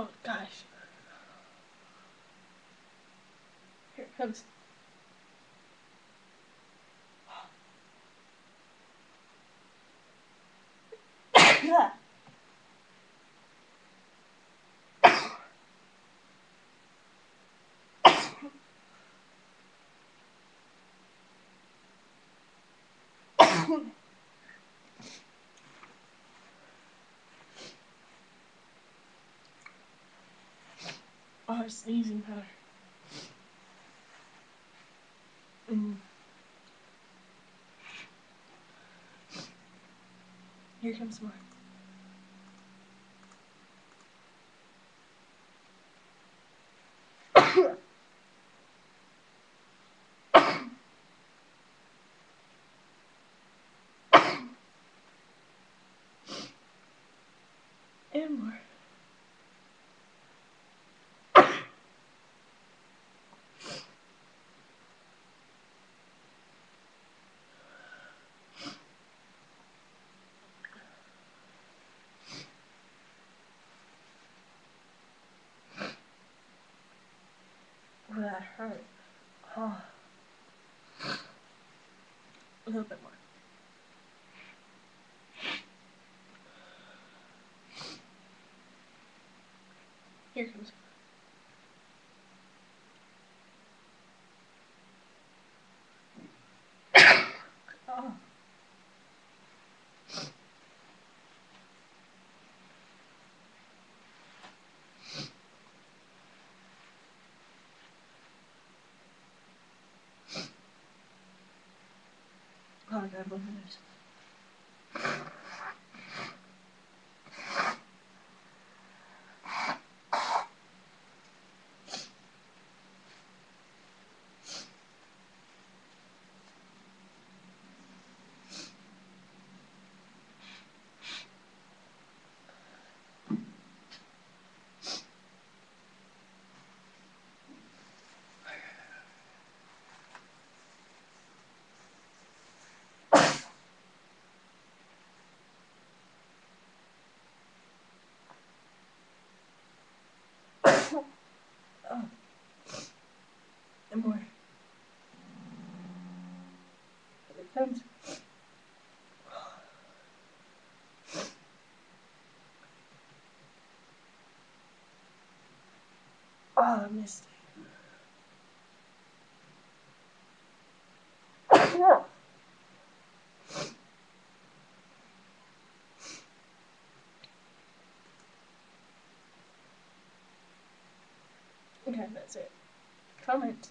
Oh gosh. Here it comes. Oh, sneezing powder. Here comes more. And more. Oh, that hurt. Oh. A little bit more. Here comes. Oh. Oh, I got both of those. Oh. And more. Here it comes. Oh, I missed it. Okay, that's it. Comment.